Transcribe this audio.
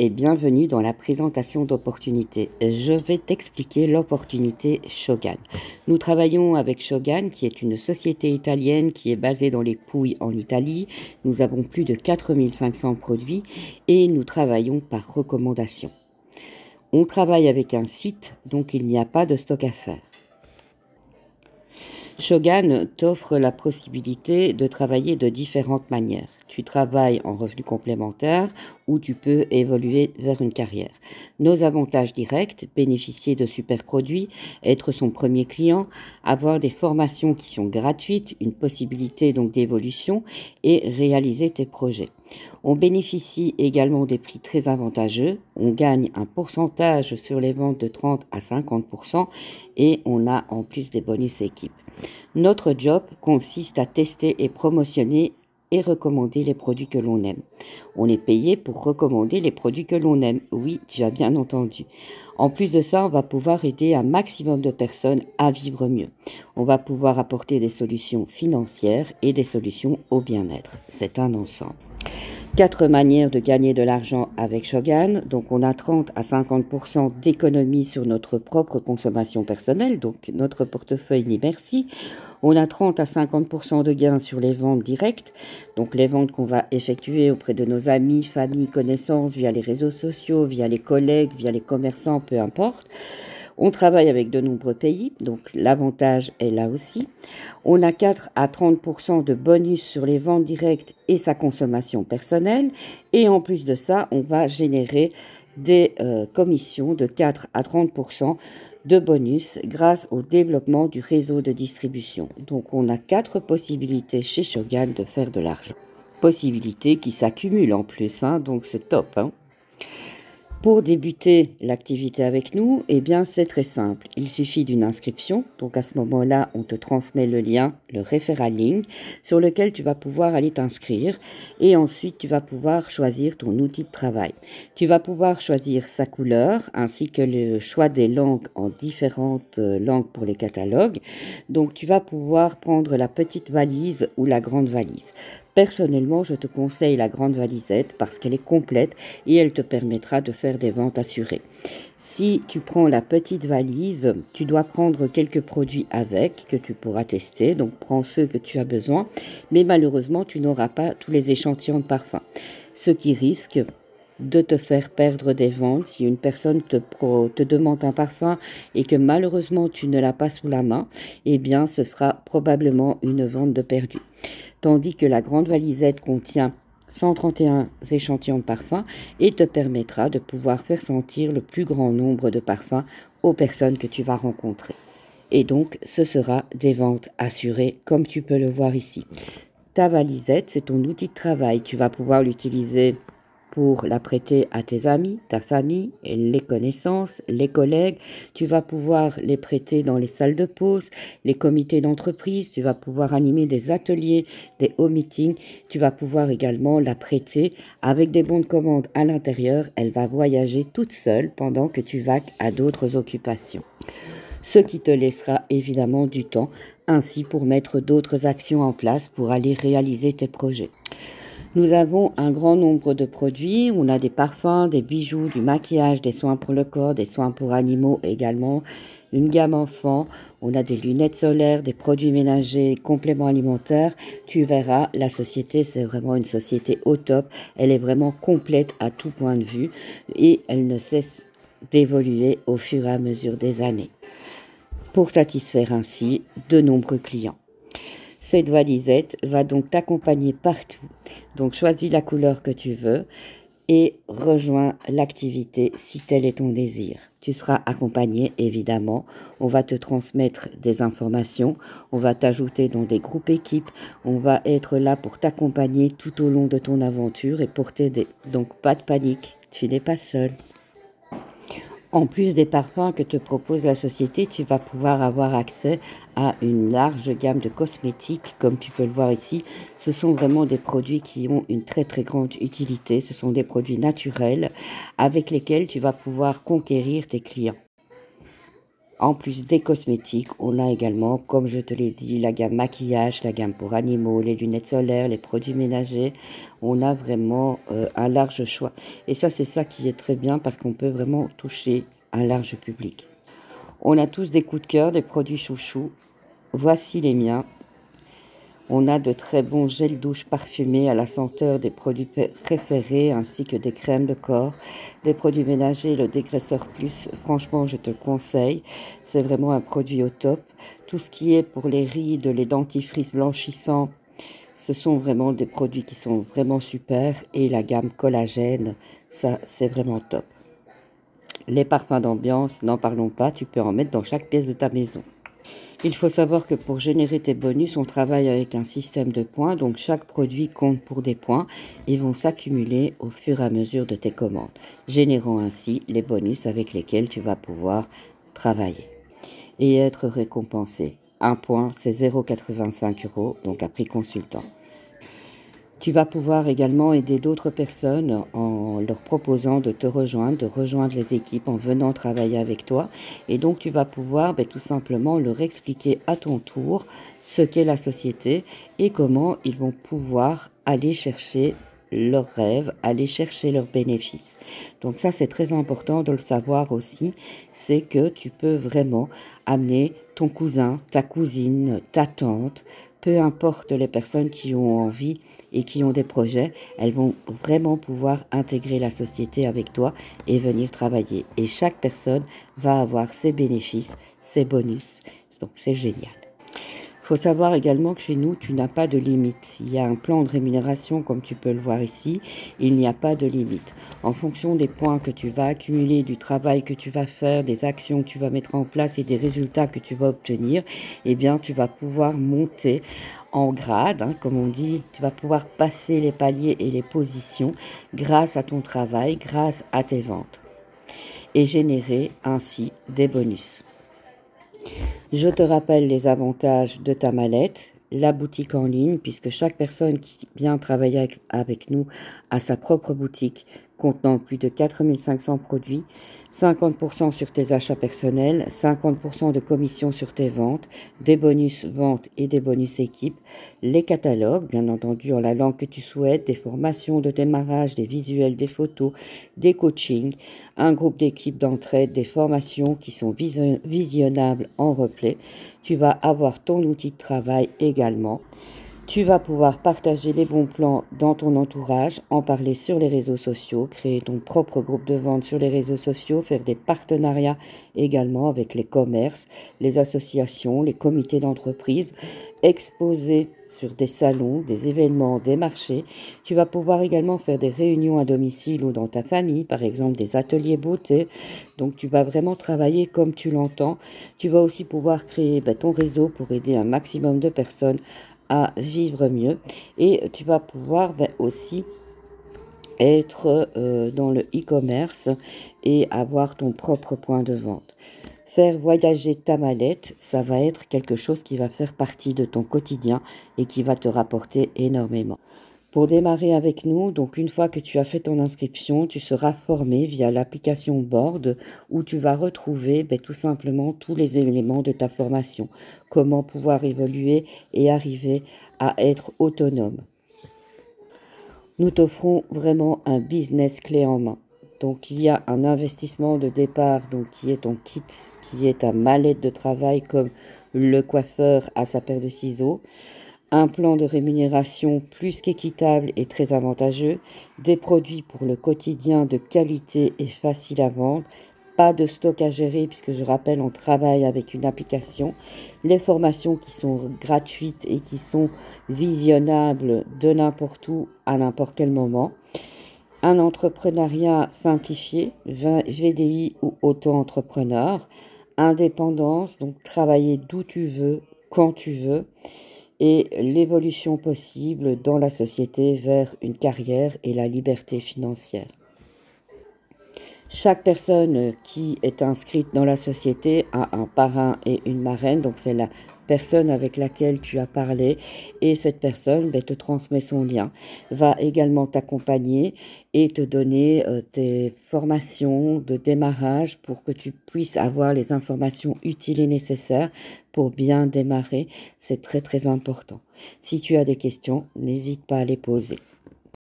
et bienvenue dans la présentation d'opportunités. Je vais t'expliquer l'opportunité Shogun. Nous travaillons avec Shogun, qui est une société italienne qui est basée dans les Pouilles en Italie. Nous avons plus de 4500 produits et nous travaillons par recommandation. On travaille avec un site, donc il n'y a pas de stock à faire. Shogun t'offre la possibilité de travailler de différentes manières. Tu travailles en revenu complémentaire ou tu peux évoluer vers une carrière. Nos avantages directs, bénéficier de super produits, être son premier client, avoir des formations qui sont gratuites, une possibilité donc d'évolution et réaliser tes projets. On bénéficie également des prix très avantageux, on gagne un pourcentage sur les ventes de 30 à 50% et on a en plus des bonus équipes. Notre job consiste à tester et promotionner et recommander les produits que l'on aime. On est payé pour recommander les produits que l'on aime. Oui, tu as bien entendu. En plus de ça, on va pouvoir aider un maximum de personnes à vivre mieux. On va pouvoir apporter des solutions financières et des solutions au bien-être. C'est un ensemble. 4 manières de gagner de l'argent avec Shogun. Donc, on a 30 à 50% d'économie sur notre propre consommation personnelle, donc notre portefeuille ni merci. On a 30 à 50% de gains sur les ventes directes, donc les ventes qu'on va effectuer auprès de nos amis, familles, connaissances, via les réseaux sociaux, via les collègues, via les commerçants, peu importe. On travaille avec de nombreux pays, donc l'avantage est là aussi. On a 4 à 30% de bonus sur les ventes directes et sa consommation personnelle. Et en plus de ça, on va générer des commissions de 4 à 30% de bonus grâce au développement du réseau de distribution. Donc on a 4 possibilités chez Shogun de faire de l'argent. Possibilités qui s'accumulent en plus, donc c'est top. Pour débuter l'activité avec nous, eh bien c'est très simple. Il suffit d'une inscription. Donc à ce moment-là, on te transmet le lien, le referral link, sur lequel tu vas pouvoir aller t'inscrire. Et ensuite, tu vas pouvoir choisir ton outil de travail. Tu vas pouvoir choisir sa couleur, ainsi que le choix des langues en différentes langues pour les catalogues. Donc tu vas pouvoir prendre la petite valise ou la grande valise. Personnellement, je te conseille la grande valisette parce qu'elle est complète et elle te permettra de faire des ventes assurées. Si tu prends la petite valise, tu dois prendre quelques produits avec que tu pourras tester. Donc, prends ceux que tu as besoin. Mais malheureusement, tu n'auras pas tous les échantillons de parfum. Ce qui risque de te faire perdre des ventes si une personne te demande un parfum et que malheureusement tu ne l'as pas sous la main, eh bien ce sera probablement une vente de perdu. Tandis que la grande valisette contient 131 échantillons de parfums et te permettra de pouvoir faire sentir le plus grand nombre de parfums aux personnes que tu vas rencontrer. Et donc ce sera des ventes assurées comme tu peux le voir ici. Ta valisette, c'est ton outil de travail. Tu vas pouvoir l'utiliser pour la prêter à tes amis, ta famille, les connaissances, les collègues. Tu vas pouvoir les prêter dans les salles de pause, les comités d'entreprise. Tu vas pouvoir animer des ateliers, des home meetings. Tu vas pouvoir également la prêter avec des bons de commande à l'intérieur. Elle va voyager toute seule pendant que tu vaques à d'autres occupations. Ce qui te laissera évidemment du temps, ainsi pour mettre d'autres actions en place pour aller réaliser tes projets. Nous avons un grand nombre de produits. On a des parfums, des bijoux, du maquillage, des soins pour le corps, des soins pour animaux également, une gamme enfant. On a des lunettes solaires, des produits ménagers, compléments alimentaires. Tu verras, la société, c'est vraiment une société au top. Elle est vraiment complète à tout point de vue et elle ne cesse d'évoluer au fur et à mesure des années pour satisfaire ainsi de nombreux clients. Cette valisette va donc t'accompagner partout. Donc choisis la couleur que tu veux et rejoins l'activité si tel est ton désir. Tu seras accompagné évidemment. On va te transmettre des informations. On va t'ajouter dans des groupes équipes. On va être là pour t'accompagner tout au long de ton aventure et pour t'aider. Donc pas de panique, tu n'es pas seul. En plus des parfums que te propose la société, tu vas pouvoir avoir accès à une large gamme de cosmétiques, comme tu peux le voir ici. Ce sont vraiment des produits qui ont une très très grande utilité. Ce sont des produits naturels avec lesquels tu vas pouvoir conquérir tes clients. En plus des cosmétiques, on a également, comme je te l'ai dit, la gamme maquillage, la gamme pour animaux, les lunettes solaires, les produits ménagers. On a vraiment un large choix. Et ça, c'est ça qui est très bien parce qu'on peut vraiment toucher un large public. On a tous des coups de cœur, des produits chouchous. Voici les miens. On a de très bons gels douche parfumés à la senteur des produits préférés ainsi que des crèmes de corps, des produits ménagers, le dégraisseur plus. Franchement, je te le conseille. C'est vraiment un produit au top. Tout ce qui est pour les rides, les dentifrices blanchissants, ce sont vraiment des produits qui sont vraiment super. Et la gamme collagène, ça, c'est vraiment top. Les parfums d'ambiance, n'en parlons pas, tu peux en mettre dans chaque pièce de ta maison. Il faut savoir que pour générer tes bonus, on travaille avec un système de points, donc chaque produit compte pour des points et vont s'accumuler au fur et à mesure de tes commandes, générant ainsi les bonus avec lesquels tu vas pouvoir travailler et être récompensé. Un point, c'est 0,85 €, donc à prix consultant. Tu vas pouvoir également aider d'autres personnes en leur proposant de te rejoindre, de rejoindre les équipes en venant travailler avec toi. Et donc, tu vas pouvoir tout simplement leur expliquer à ton tour ce qu'est la société et comment ils vont pouvoir aller chercher leurs rêves, aller chercher leurs bénéfices. Donc ça, c'est très important de le savoir aussi, c'est que tu peux vraiment amener ton cousin, ta cousine, ta tante, peu importe les personnes qui ont envie et qui ont des projets, elles vont vraiment pouvoir intégrer la société avec toi et venir travailler. Et chaque personne va avoir ses bénéfices, ses bonus. Donc c'est génial. Il faut savoir également que chez nous, tu n'as pas de limite. Il y a un plan de rémunération, comme tu peux le voir ici. Il n'y a pas de limite. En fonction des points que tu vas accumuler, du travail que tu vas faire, des actions que tu vas mettre en place et des résultats que tu vas obtenir, eh bien, tu vas pouvoir monter en grade, comme on dit. Tu vas pouvoir passer les paliers et les positions grâce à ton travail, grâce à tes ventes et générer ainsi des bonus. Je te rappelle les avantages de ta mallette, la boutique en ligne, puisque chaque personne qui vient travailler avec nous a sa propre boutique contenant plus de 4500 produits, 50% sur tes achats personnels, 50% de commission sur tes ventes, des bonus ventes et des bonus équipes, les catalogues, bien entendu en la langue que tu souhaites, des formations de démarrage, des visuels, des photos, des coachings, un groupe d'équipes d'entraide, des formations qui sont visionnables en replay. Tu vas avoir ton outil de travail également. Tu vas pouvoir partager les bons plans dans ton entourage, en parler sur les réseaux sociaux, créer ton propre groupe de vente sur les réseaux sociaux, faire des partenariats également avec les commerces, les associations, les comités d'entreprise, exposer sur des salons, des événements, des marchés. Tu vas pouvoir également faire des réunions à domicile ou dans ta famille, par exemple des ateliers beauté. Donc tu vas vraiment travailler comme tu l'entends. Tu vas aussi pouvoir créer ton réseau pour aider un maximum de personnes à vivre mieux et tu vas pouvoir aussi être dans le e-commerce et avoir ton propre point de vente. Faire voyager ta mallette, ça va être quelque chose qui va faire partie de ton quotidien et qui va te rapporter énormément. Pour démarrer avec nous, donc une fois que tu as fait ton inscription, tu seras formé via l'application Board où tu vas retrouver tout simplement tous les éléments de ta formation, comment pouvoir évoluer et arriver à être autonome. Nous t'offrons vraiment un business clé en main. Donc il y a un investissement de départ donc qui est ton kit, qui est ta mallette de travail comme le coiffeur à sa paire de ciseaux. Un plan de rémunération plus qu'équitable et très avantageux, des produits pour le quotidien de qualité et facile à vendre, pas de stock à gérer puisque je rappelle on travaille avec une application, les formations qui sont gratuites et qui sont visionnables de n'importe où à n'importe quel moment, un entrepreneuriat simplifié, VDI ou auto-entrepreneur, indépendance, donc travailler d'où tu veux, quand tu veux, et l'évolution possible dans la société vers une carrière et la liberté financière. Chaque personne qui est inscrite dans la société a un parrain et une marraine, donc c'est la personne avec laquelle tu as parlé et cette personne te transmet son lien, va également t'accompagner et te donner tes formations de démarrage pour que tu puisses avoir les informations utiles et nécessaires pour bien démarrer. C'est très très important. Si tu as des questions, n'hésite pas à les poser.